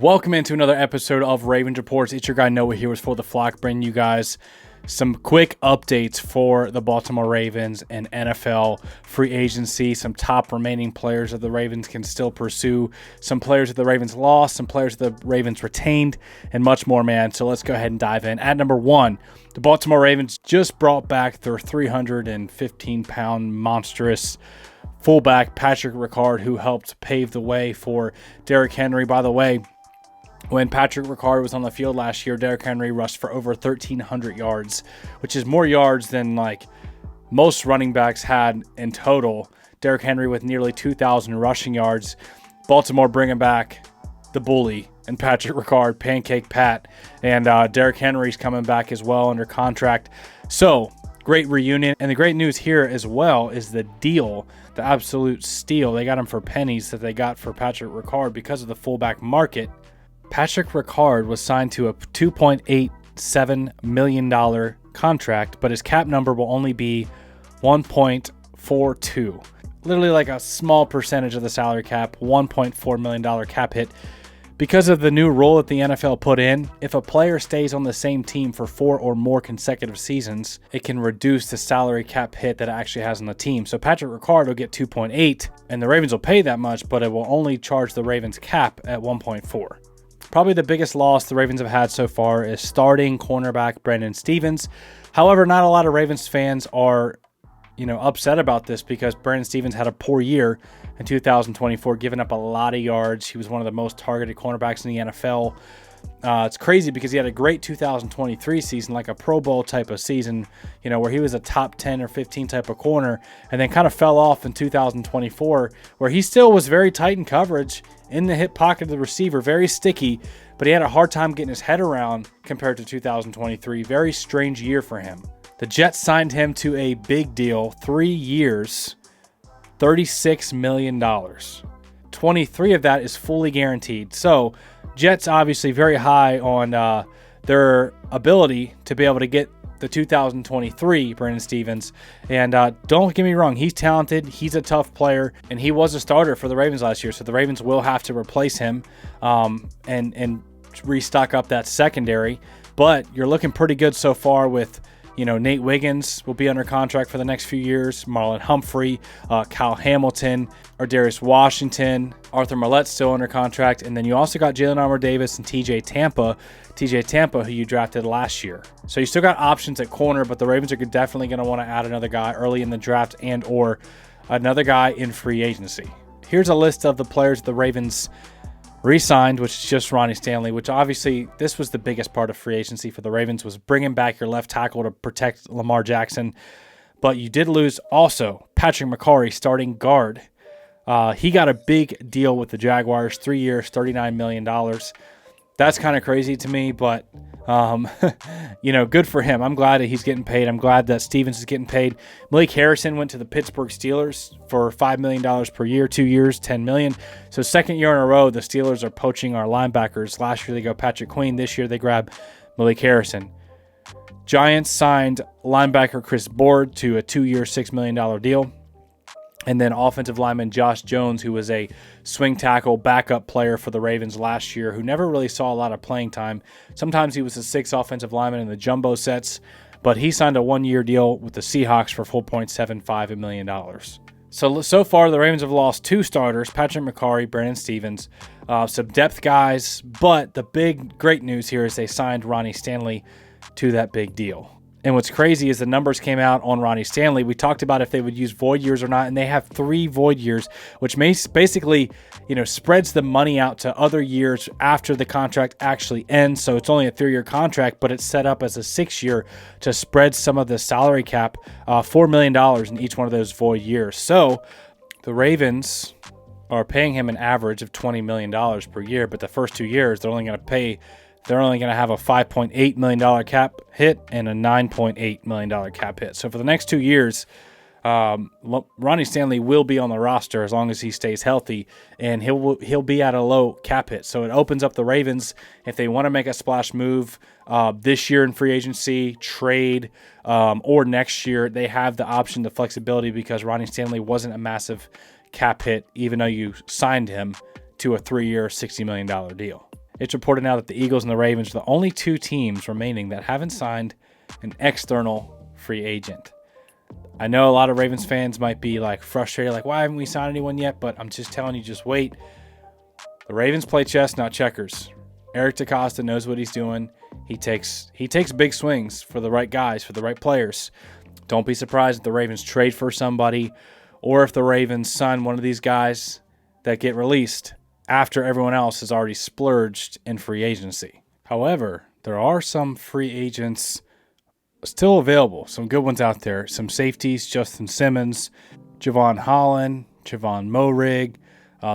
Welcome into another episode of Ravens Reports. It's your guy Noah here with For the Flock, bringing you guys some quick updates for the Baltimore Ravens and NFL free agency, some top remaining players that the Ravens can still pursue, some players that the Ravens lost, some players that the Ravens retained, and much more, man. So let's go ahead and dive in. At number one, the Baltimore Ravens just brought back their 315-pound monstrous fullback, Patrick Ricard, who helped pave the way for Derrick Henry. By the way, when Patrick Ricard was on the field last year, Derrick Henry rushed for over 1,300 yards, which is more yards than most running backs had in total. Derrick Henry with nearly 2,000 rushing yards. Baltimore bringing back the bully and Patrick Ricard, Pancake Pat, and Derrick Henry's coming back as well under contract. So great reunion. And the great news here as well is the deal, the absolute steal. They got him for pennies that they got for Patrick Ricard because of the fullback market. Patrick Ricard was signed to a $2.87 million contract, but his cap number will only be 1.42. Literally like a small percentage of the salary cap, $1.4 million cap hit. Because of the new rule that the NFL put in, if a player stays on the same team for 4 or more consecutive seasons, it can reduce the salary cap hit that it actually has on the team. So Patrick Ricard will get 2.8, and the Ravens will pay that much, but it will only charge the Ravens cap at 1.4. Probably the biggest loss the Ravens have had so far is starting cornerback Brandon Stephens. However, not a lot of Ravens fans are, upset about this because Brandon Stephens had a poor year in 2024, giving up a lot of yards. He was one of the most targeted cornerbacks in the NFL. It's crazy because he had a great 2023 season, like a Pro Bowl type of season, where he was a top 10 or 15 type of corner, and then kind of fell off in 2024, where he still was very tight in coverage in the hip pocket of the receiver, very sticky, but he had a hard time getting his head around compared to 2023. Very strange year for him. The Jets signed him to a big deal, 3 years, $36 million. 23 of that is fully guaranteed. So Jets obviously very high on their ability to be able to get the 2023 Brandon Stephens. And don't get me wrong, he's talented, he's a tough player, and he was a starter for the Ravens last year. So the Ravens will have to replace him and restock up that secondary. But you're looking pretty good so far with Nate Wiggins will be under contract for the next few years. Marlon Humphrey, Kyle Hamilton, Ardarius Washington, Arthur Maulet's still under contract. And then you also got Jalen Armour-Davis and TJ Tampa, who you drafted last year. So you still got options at corner, but the Ravens are definitely going to want to add another guy early in the draft and or another guy in free agency. Here's a list of the players the Ravens re-signed, which is just Ronnie Stanley, which obviously this was the biggest part of free agency for the Ravens, was bringing back your left tackle to protect Lamar Jackson. But you did lose also Patrick McCarry, starting guard. He got a big deal with the Jaguars, 3 years, $39 million. That's kind of crazy to me, but good for him. I'm glad that he's getting paid. I'm glad that Stephens is getting paid. Malik Harrison went to the Pittsburgh Steelers for $5 million per year, 2 years, $10 million. So second year in a row, the Steelers are poaching our linebackers. Last year they go Patrick Queen. This year they grab Malik Harrison. Giants signed linebacker Chris Board to a 2-year, $6 million deal. And then offensive lineman Josh Jones, who was a swing tackle backup player for the Ravens last year, who never really saw a lot of playing time. Sometimes he was a 6th offensive lineman in the jumbo sets, but he signed a 1-year deal with the Seahawks for $4.75 million. So far, the Ravens have lost 2 starters, Patrick McCarry, Brandon Stephens, some depth guys, but the great news here is they signed Ronnie Stanley to that big deal. And what's crazy is the numbers came out on Ronnie Stanley. We talked about if they would use void years or not, and they have 3 void years, which basically, spreads the money out to other years after the contract actually ends. So it's only a 3-year contract, but it's set up as a 6-year to spread some of the salary cap, $4 million in each one of those void years. So the Ravens are paying him an average of $20 million per year, but the first 2 years they're only going to have a $5.8 million cap hit and a $9.8 million cap hit. So for the next 2 years, Ronnie Stanley will be on the roster as long as he stays healthy, and he'll be at a low cap hit. So it opens up the Ravens, if they want to make a splash move this year in free agency, trade, or next year, they have the option, the flexibility, because Ronnie Stanley wasn't a massive cap hit, even though you signed him to a 3-year, $60 million deal. It's reported now that the Eagles and the Ravens are the only two teams remaining that haven't signed an external free agent. I know a lot of Ravens fans might be like frustrated, like, why haven't we signed anyone yet? But I'm just telling you, just wait. The Ravens play chess, not checkers. Eric DeCosta knows what he's doing. He takes big swings for the right guys, for the right players. Don't be surprised if the Ravens trade for somebody or if the Ravens sign one of these guys that get released after everyone else has already splurged in free agency. However, there are some free agents still available, some good ones out there. Some safeties, Justin Simmons, Javon Holland, Javon Morig,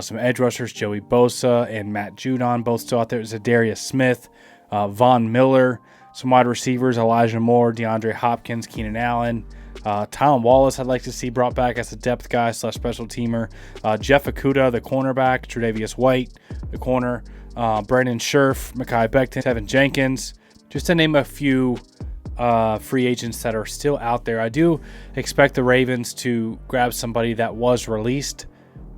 some edge rushers, Joey Bosa and Matt Judon, both still out there. Zadarius Smith, Von Miller, some wide receivers, Elijah Moore, DeAndre Hopkins, Keenan Allen, Tylan Wallace I'd like to see brought back as a depth guy / special teamer, Jeff Okudah, the cornerback, Tre'Davious White, the corner, Brandon Scherf, Mekhi Becton, Tevin Jenkins, just to name a few free agents that are still out there. I do expect the Ravens to grab somebody that was released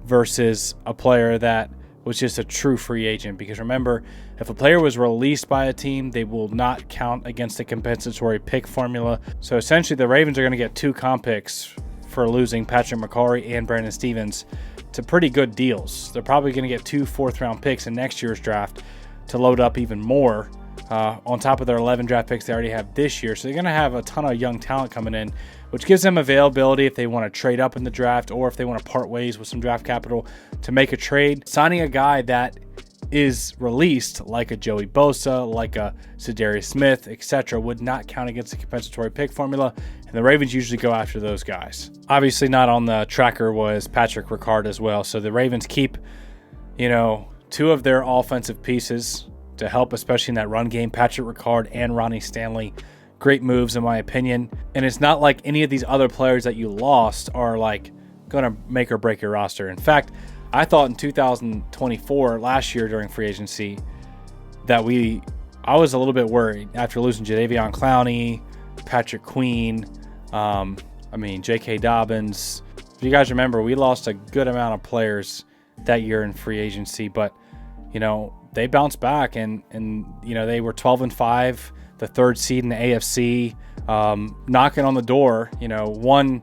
versus a player that was just a true free agent. Because remember, if a player was released by a team, they will not count against the compensatory pick formula. So essentially, the Ravens are going to get 2 comp picks for losing Patrick McCarry and Brandon Stevens to pretty good deals. They're probably going to get 2 fourth-round picks in next year's draft to load up even more on top of their 11 draft picks they already have this year. So they're going to have a ton of young talent coming in, which gives them availability if they want to trade up in the draft or if they want to part ways with some draft capital to make a trade. Signing a guy that is released, like a Joey Bosa, like a Zadarius Smith, etc., would not count against the compensatory pick formula, and the Ravens usually go after those guys. Obviously not on the tracker was Patrick Ricard as well, so the Ravens keep, 2 of their offensive pieces to help, especially in that run game, Patrick Ricard and Ronnie Stanley. Great moves in my opinion. And it's not like any of these other players that you lost are like going to make or break your roster. In fact, I thought in 2024, last year during free agency, that I was a little bit worried after losing Jadeveon Clowney, Patrick Queen, J.K. Dobbins. If you guys remember, we lost a good amount of players that year in free agency, but they bounced back and they were 12-5, the 3rd seed in the AFC, knocking on the door, one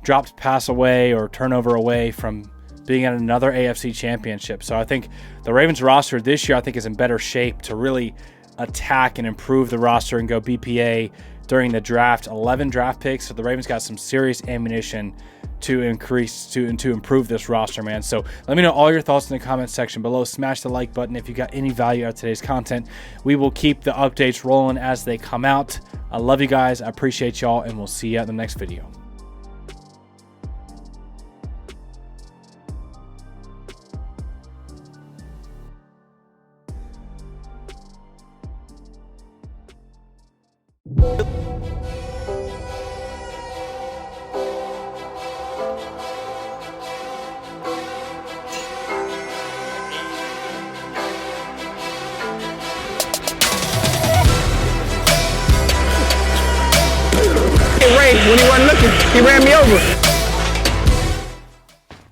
dropped pass away or turnover away from being in another AFC championship. So I think the Ravens roster this year, is in better shape to really attack and improve the roster and go BPA during the draft. 11 draft picks, so the Ravens got some serious ammunition to improve this roster, man. So let me know all your thoughts in the comment section below. Smash the like button if you got any value out of today's content. We will keep the updates rolling as they come out. I love you guys. I appreciate y'all, and we'll see you at the next video. When he wasn't looking, he ran me over.